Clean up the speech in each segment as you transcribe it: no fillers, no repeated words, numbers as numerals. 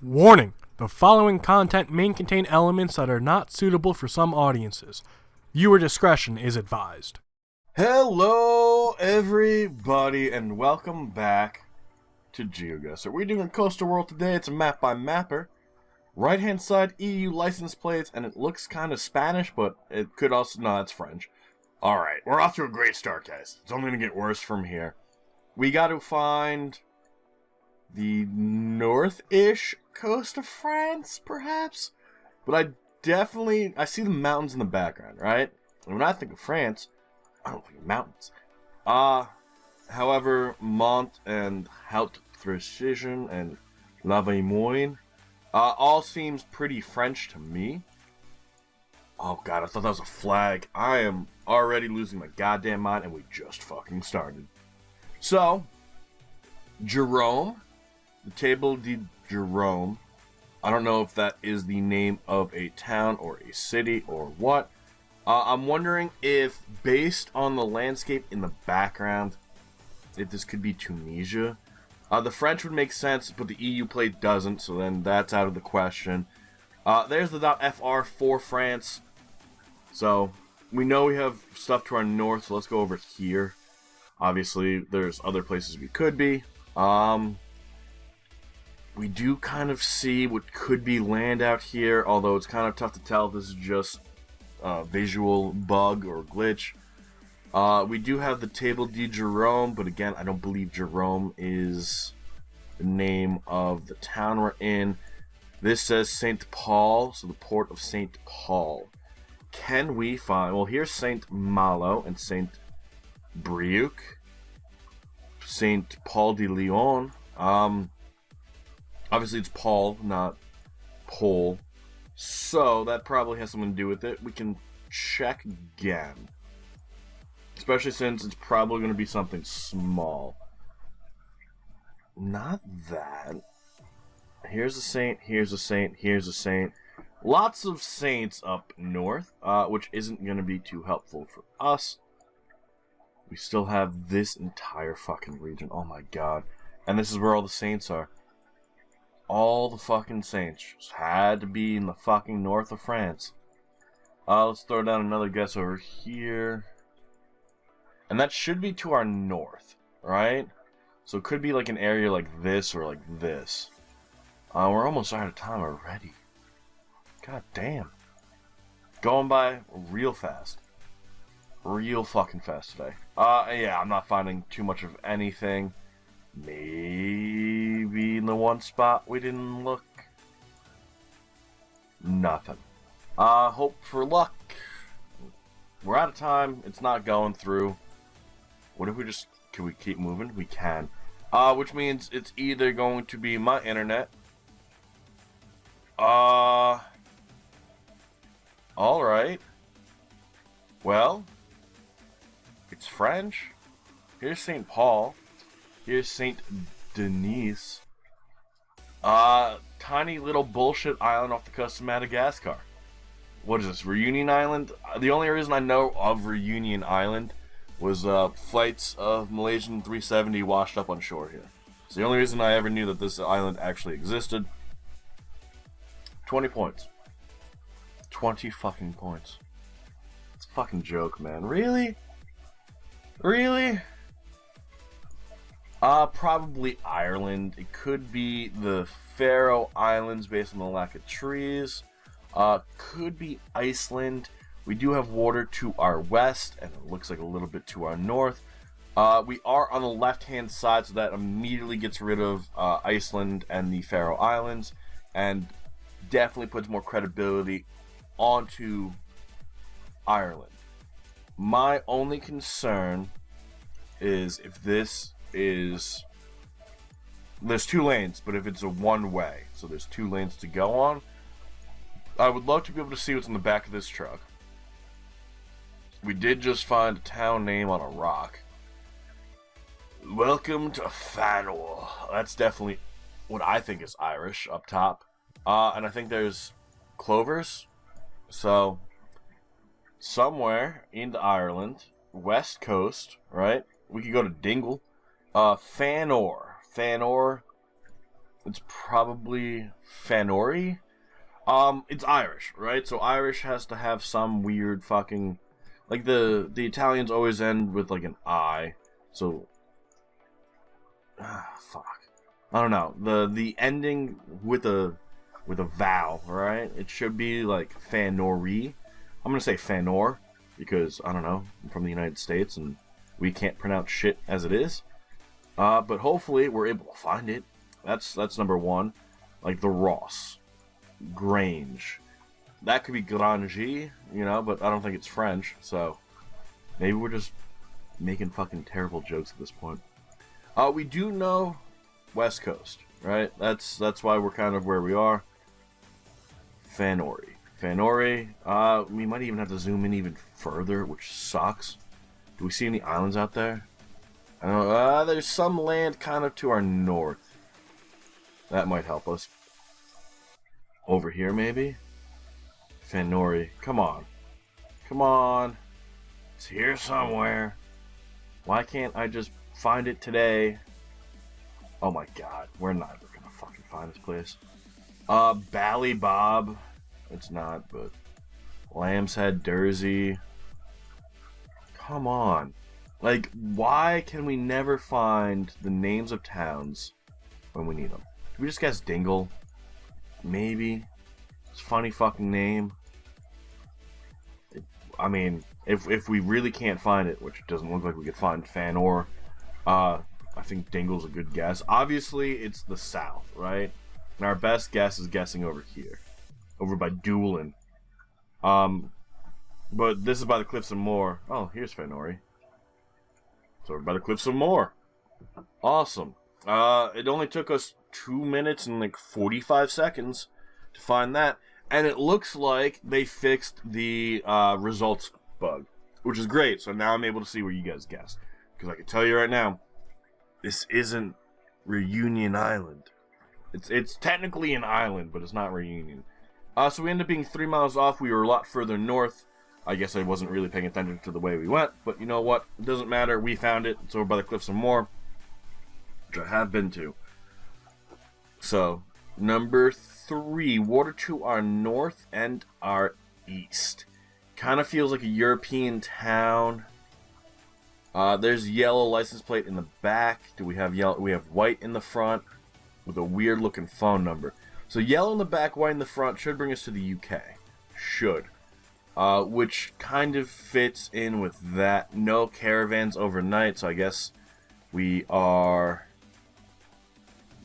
Warning! The following content may contain elements that are not suitable for some audiences. Viewer discretion is advised. Hello, everybody, and welcome back to Geoguessr. We're doing Coastal World today. It's a map by mapper. Right-hand side, EU license plates, and it looks kind of Spanish, but it could also... No, it's French. Alright, we're off to a great start, guys. It's only going to get worse from here. We got to find the north-ish coast of France, perhaps? But I see the mountains in the background, right? And when I think of France, I don't think of mountains. However, Mont and Haute Precision and La Vémoine all seems pretty French to me. Oh god, I thought that was a flag. I am already losing my goddamn mind, and we just fucking started. So, Jerome, the Table de Jerome. I don't know if that is the name of a town or a city or what. I'm wondering if, based on the landscape in the background, if this could be Tunisia. The French would make sense, but the EU plate doesn't, so then that's out of the question. There's the .fr for France. So, we know we have stuff to our north, so let's go over here. Obviously, there's other places we could be. We do kind of see what could be land out here, although it's kind of tough to tell if this is just a visual bug or glitch. We do have the Table de Jerome, but again, I don't believe Jerome is the name of the town we're in. This says St. Paul, so the port of St. Paul. Can we find... Well, here's St. Malo and St. Brieuc. St. Paul de Leon. Obviously, it's Paul, not Pole. So, that probably has something to do with it. We can check again. Especially since it's probably going to be something small. Not that. Here's a saint, here's a saint, here's a saint. Lots of saints up north, which isn't going to be too helpful for us. We still have this entire fucking region. Oh my god. And this is where all the saints are. All the fucking saints just had to be in the fucking north of France. Let's throw down another guess over here. And that should be to our north, right? So it could be like an area like this or like this. We're almost out of time already. God damn. Going by real fast. Real fucking fast today. Yeah, I'm not finding too much of anything. Maybe in the one spot we didn't look. Nothing. Hope for luck. We're out of time. It's not going through. What if we just... Can we keep moving? We can. Which means it's either going to be my internet. Alright. Well. It's French. Here's St. Paul. Here's St. Denis. Tiny little bullshit island off the coast of Madagascar. What is this, Reunion Island? The only reason I know of Reunion Island was flights of Malaysian 370 washed up on shore here. It's the only reason I ever knew that this island actually existed. 20 points. 20 fucking points. It's a fucking joke, man. Really? Really? Probably Ireland. It could be the Faroe Islands based on the lack of trees. Could be Iceland. We do have water to our west, and it looks like a little bit to our north. We are on the left-hand side, so that immediately gets rid of Iceland and the Faroe Islands, and definitely puts more credibility onto Ireland. My only concern is if this is... There's two lanes, but if it's a one-way, so there's two lanes to go on, I would love to be able to see what's in the back of this truck. We did just find a town name on a rock. Welcome to Fanor. That's definitely what I think is Irish up top. And I think there's clovers. So, somewhere in Ireland, west coast, right? We could go to Dingle. Fanor. Fanor It's probably Fanori. It's Irish, right? So Irish has to have some weird fucking, like the Italians always end with like an I. So, fuck. I don't know. The ending with a vowel, right? It should be like Fanori. I'm gonna say Fanor because I don't know. I'm from the United States and we can't pronounce shit as it is. But hopefully we're able to find it. That's number one. Like the Ross, Grange. That could be Grangy, you know, but I don't think it's French. So maybe we're just making fucking terrible jokes at this point. We do know West Coast, right? That's why we're kind of where we are. Fanori. We might even have to zoom in even further, which sucks. Do we see any islands out there? I don't know. There's some land kind of to our north. That might help us. Over here, maybe? Fanori. Come on. Come on. It's here somewhere. Why can't I just find it today? Oh my god. We're never gonna fucking find this place. Ballybob. It's not, but Lamb's Head, Dursey. Come on. Like, why can we never find the names of towns when we need them? Did we just guess Dingle? Maybe. It's a funny fucking name. I mean, if we really can't find it, which it doesn't look like we could find Fanor, I think Dingle's a good guess. Obviously, it's the south, right? And our best guess is guessing over here. Over by Doolin. But this is by the Cliffs of Moher. Oh, here's Fanori. So we're by the Cliffs of Moher. Awesome. It only took us 2 minutes and like 45 seconds to find that. And it looks like they fixed the results bug, which is great. So now I'm able to see where you guys guessed. Because I can tell you right now, this isn't Reunion Island. It's technically an island, but it's not Reunion. So we ended up being 3 miles off. We were a lot further north. I guess I wasn't really paying attention to the way we went. But you know what? It doesn't matter. We found it. It's over by the Cliffs of Moher, which I have been to. So, number 3. Water to our north and our east. Kind of feels like a European town. There's yellow license plate in the back. Do we have yellow? We have white in the front with a weird looking phone number. So yellow in the back, white in the front should bring us to the UK. Should. Which kind of fits in with that. No caravans overnight, so I guess we are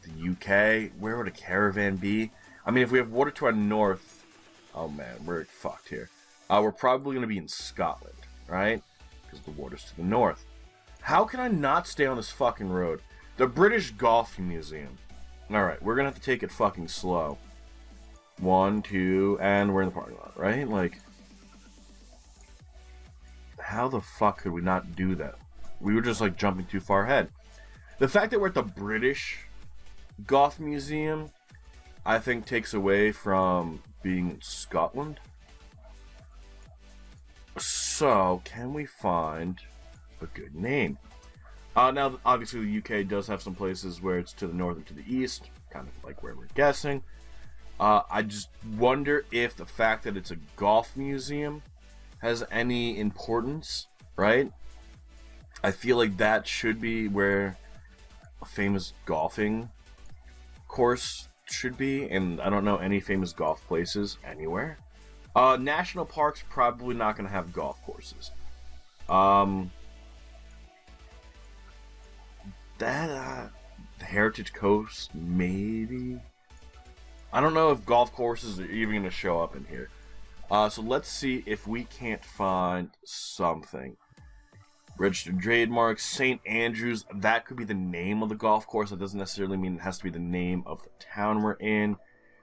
the UK. Where would a caravan be? I mean, if we have water to our north, oh man, we're fucked here. We're probably going to be in Scotland, right? Because the water's to the north. How can I not stay on this fucking road? The British Golf Museum. Alright, we're gonna have to take it fucking slow. 1, 2, and we're in the parking lot, right? Like, how the fuck could we not do that? We were just, like, jumping too far ahead. The fact that we're at the British Golf Museum, I think takes away from being in Scotland. So, can we find a good name? Now, obviously, the UK does have some places where it's to the north and to the east, kind of like where we're guessing. I just wonder if the fact that it's a golf museum has any importance, right? I feel like that should be where a famous golfing course should be, and I don't know any famous golf places anywhere. National parks probably not going to have golf courses. The Heritage Coast, maybe? I don't know if golf courses are even going to show up in here. So let's see if we can't find something. Registered trademark, St. Andrews, that could be the name of the golf course. That doesn't necessarily mean it has to be the name of the town we're in.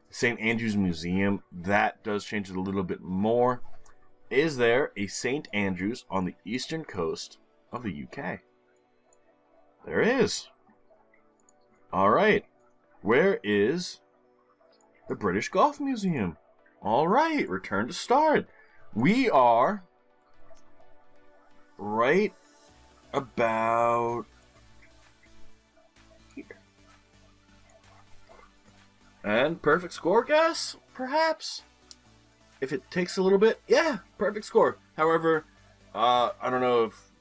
St. Andrews Museum, that does change it a little bit more. Is there a St. Andrews on the eastern coast of the UK? There is. Alright. Where is the British Golf Museum? Alright, return to start. We are right about here. And perfect score, guess? Perhaps? If it takes a little bit, yeah, perfect score. However, I don't know if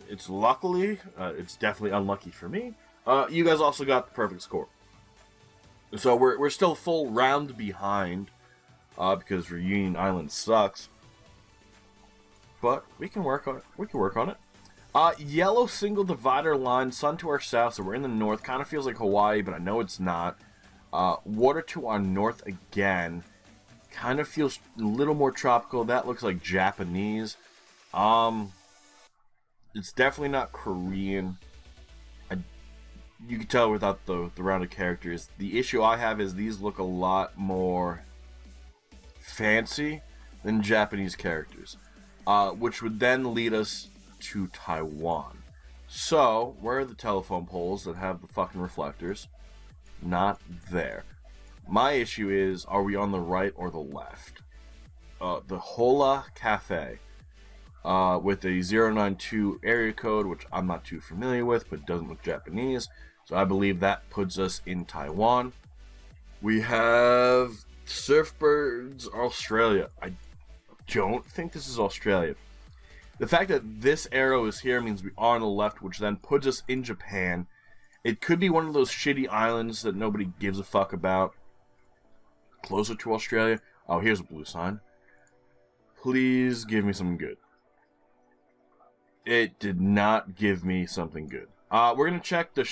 it's luckily, it's definitely unlucky for me. You guys also got the perfect score. So we're still full round behind, because Reunion Island sucks. But we can work on it. We can work on it. Yellow single divider line, sun to our south, so we're in the north. Kind of feels like Hawaii, but I know it's not. Water to our north again. Kind of feels a little more tropical. That looks like Japanese. It's definitely not Korean. You can tell without the rounded characters. The issue I have is these look a lot more fancy than Japanese characters. Which would then lead us to Taiwan. So, where are the telephone poles that have the fucking reflectors? Not there. My issue is, are we on the right or the left? The Hola Cafe, with a 092 area code, which I'm not too familiar with, but doesn't look Japanese. So I believe that puts us in Taiwan. We have Surfbirds Australia. I don't think this is Australia. The fact that this arrow is here means we are on the left, which then puts us in Japan. It could be one of those shitty islands that nobody gives a fuck about. Closer to Australia. Oh, here's a blue sign. Please give me something good. It did not give me something good. We're going to check the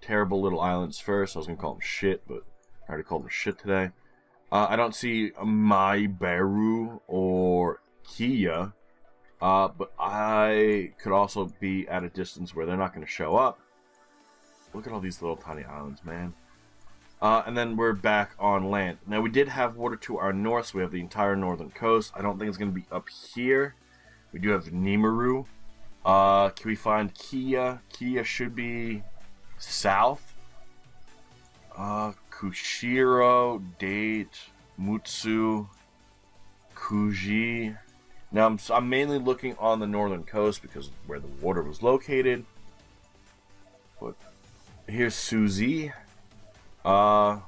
terrible little islands first. I was going to call them shit, but I already called them shit today. I don't see Maibaru or Kia. But I could also be at a distance where they're not going to show up. Look at all these little tiny islands, man. And then we're back on land. Now, we did have water to our north, so we have the entire northern coast. I don't think it's going to be up here. We do have Nimaru. Can we find Kia? Kia should be south. Kushiro, Date, Mutsu, Kuji. Now, I'm mainly looking on the northern coast because of where the water was located. But here's Suzy, Kaga,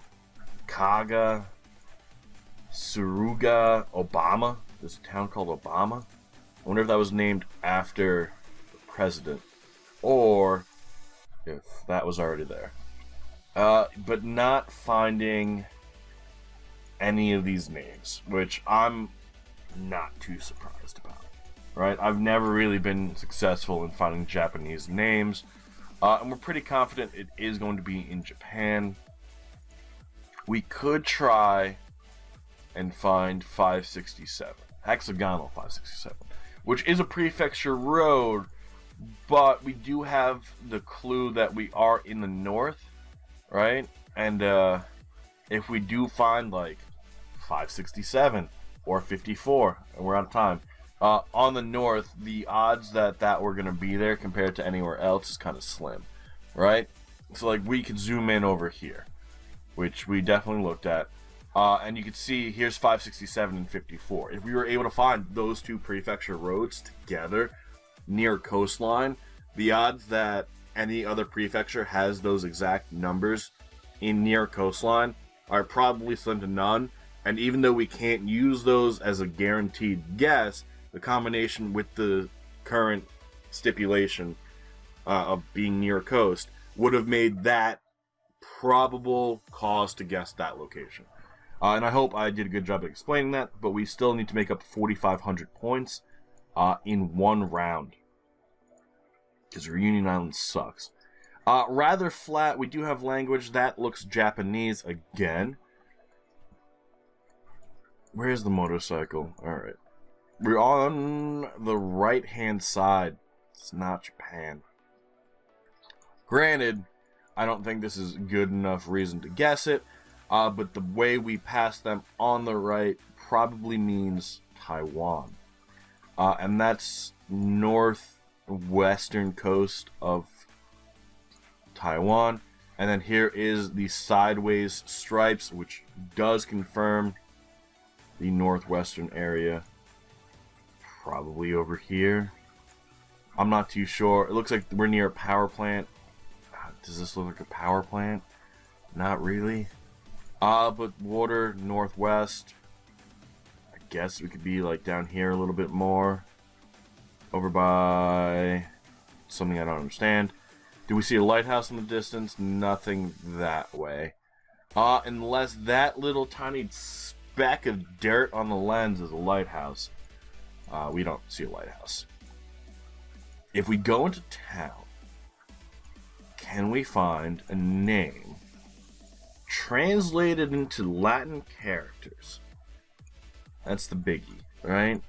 Suruga, Obama. There's a town called Obama. I wonder if that was named after the president, or if that was already there. But not finding any of these names, which I'm not too surprised about, right? I've never really been successful in finding Japanese names, and we're pretty confident it is going to be in Japan. We could try and find 567, hexagonal 567, which is a prefecture road, but we do have the clue that we are in the north, right? And if we do find like 567 or 54, and we're out of time, on the north, the odds that we're going to be there compared to anywhere else is kind of slim, right? So like we could zoom in over here, which we definitely looked at, and you can see here's 567 and 54. If we were able to find those two prefecture roads together near coastline, the odds that any other prefecture has those exact numbers in near coastline are probably slim to none. And even though we can't use those as a guaranteed guess, the combination with the current stipulation of being near coast would have made that probable cause to guess that location. And I hope I did a good job of explaining that, but we still need to make up 4,500 points in one round, because Reunion Island sucks. Rather flat, we do have language that looks Japanese again. Where's the motorcycle? Alright. We're on the right-hand side. It's not Japan. Granted, I don't think this is good enough reason to guess it, but the way we pass them on the right probably means Taiwan. And that's northwestern coast of Taiwan. And then here is the sideways stripes, which does confirm the northwestern area. Probably over here. I'm not too sure. It looks like we're near a power plant. Does this look like a power plant? Not really. But water, northwest. I guess we could be like down here a little bit more. Over by something I don't understand. Do we see a lighthouse in the distance? Nothing that way. Unless that little tiny speck of dirt on the lens is a lighthouse. We don't see a lighthouse. If we go into town, can we find a name translated into Latin characters? That's the biggie, right?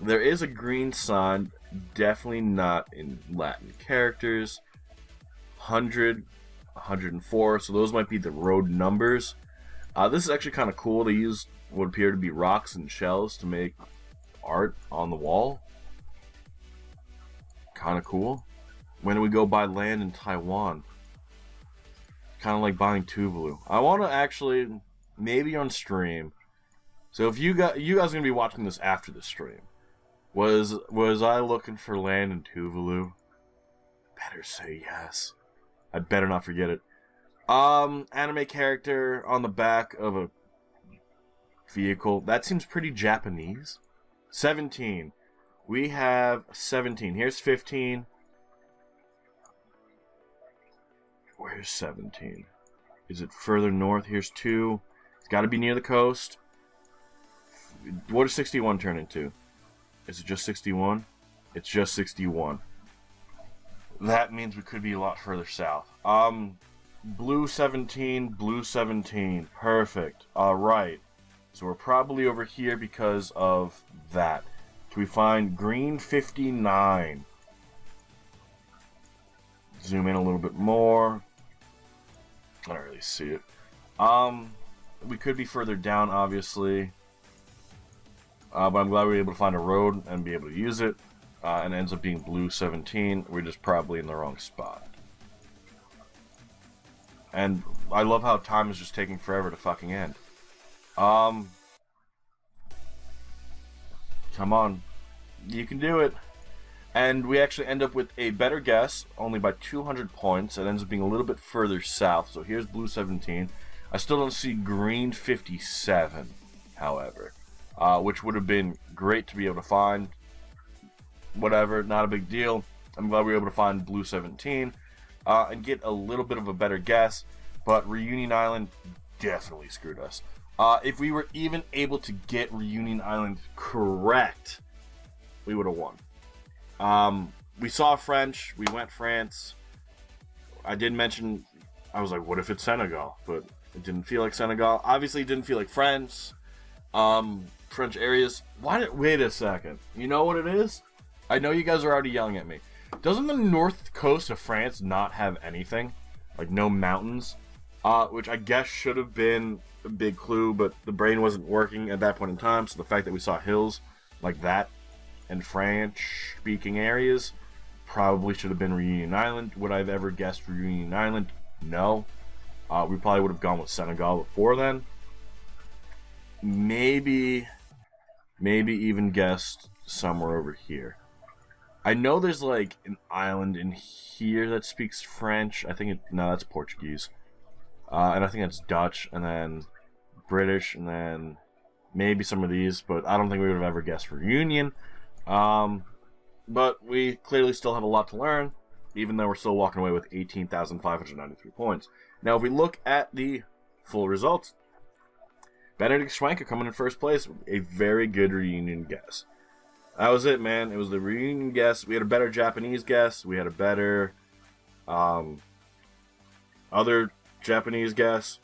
There is a green sign, definitely not in Latin characters. 100, 104, so those might be the road numbers. This is actually kind of cool. They use what appear to be rocks and shells to make art on the wall. Kind of cool. When do we go buy land in Taiwan? Kind of like buying Tuvalu. I want to actually, maybe on stream. So if you guys are gonna be watching this after the stream, was I looking for land in Tuvalu? Better say yes. I better not forget it. Anime character on the back of a vehicle. That seems pretty Japanese. 17. We have 17. Here's 15. Where's 17? Is it further north? Here's 2. It's got to be near the coast. What does 61 turn into? Is it just 61? It's just 61. That means we could be a lot further south. Blue 17, blue 17. Perfect. Alright. So we're probably over here because of that. Can we find green 59? Zoom in a little bit more. I don't really see it. We could be further down, obviously. But I'm glad we were able to find a road and be able to use it. And it ends up being blue 17. We're just probably in the wrong spot. And I love how time is just taking forever to fucking end. Come on. You can do it. And we actually end up with a better guess, only by 200 points. It ends up being a little bit further south. So here's blue 17. I still don't see green 57, however. Which would have been great to be able to find. Whatever, not a big deal. I'm glad we were able to find blue 17 and get a little bit of a better guess. But Reunion Island definitely screwed us. If we were even able to get Reunion Island correct, we would have won. We saw French. We went France. I did mention, I was like, what if it's Senegal? But it didn't feel like Senegal. Obviously, it didn't feel like France. French areas. Wait a second. You know what it is? I know you guys are already yelling at me. Doesn't the north coast of France not have anything? Like no mountains? Which I guess should have been a big clue, but the brain wasn't working at that point in time, so the fact that we saw hills like that in French-speaking areas probably should have been Reunion Island. Would I have ever guessed Reunion Island? No. We probably would have gone with Senegal before then. Maybe even guessed somewhere over here. I know there's like an island in here that speaks French. I think no, that's Portuguese. And I think that's Dutch, and then British, and then maybe some of these, but I don't think we would have ever guessed Reunion. But we clearly still have a lot to learn, even though we're still walking away with 18,593 points. Now, if we look at the full results, Benedict Schwenker coming in first place with a very good Reunion guess. That was it, man. It was the Reunion guess. We had a better Japanese guess. We had a better other Japanese guess.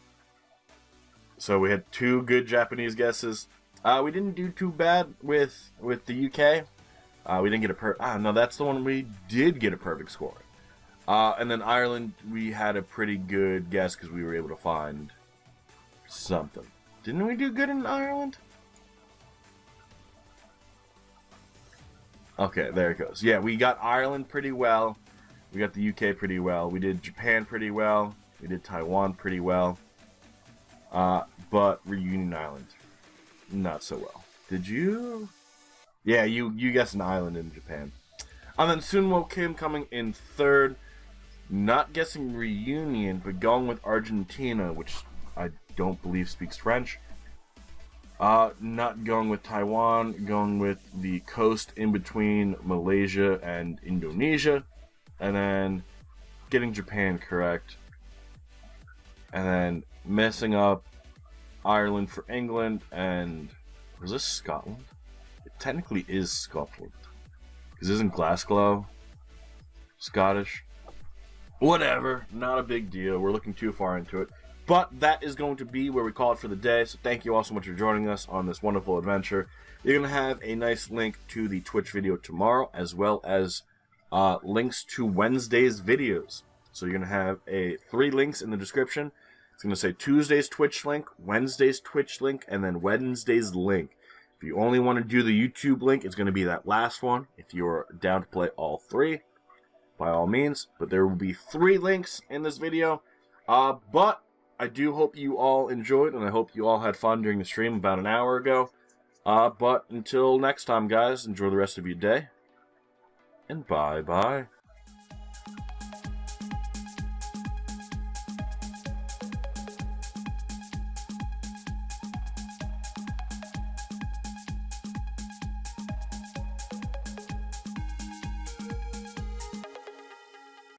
So we had 2 good Japanese guesses. We didn't do too bad with the UK. We didn't get a no, that's the one we did get a perfect score. And then Ireland, we had a pretty good guess because we were able to find something. Didn't we do good in Ireland? Okay, there it goes. Yeah, we got Ireland pretty well. We got the UK pretty well. We did Japan pretty well. We did Taiwan pretty well. But Reunion Island, not so well. Did you? Yeah, you guessed an island in Japan. And then Sunwo Kim coming in third. Not guessing Reunion, but going with Argentina, which I don't believe speaks French. Not going with Taiwan, going with the coast in between Malaysia and Indonesia, and then getting Japan correct, and then messing up Ireland for England, and was this Scotland? It technically is Scotland, because isn't Glasgow Scottish? Whatever, not a big deal. We're looking too far into it. But that is going to be where we call it for the day. So thank you all so much for joining us on this wonderful adventure. You're going to have a nice link to the Twitch video tomorrow, as well as links to Wednesday's videos. So you're going to have 3 links in the description. It's going to say Tuesday's Twitch link, Wednesday's Twitch link, and then Wednesday's link. If you only want to do the YouTube link, it's going to be that last one. If you're down to play all 3, by all means. But there will be 3 links in this video. But I do hope you all enjoyed, and I hope you all had fun during the stream about an hour ago. But until next time, guys, enjoy the rest of your day, and bye-bye.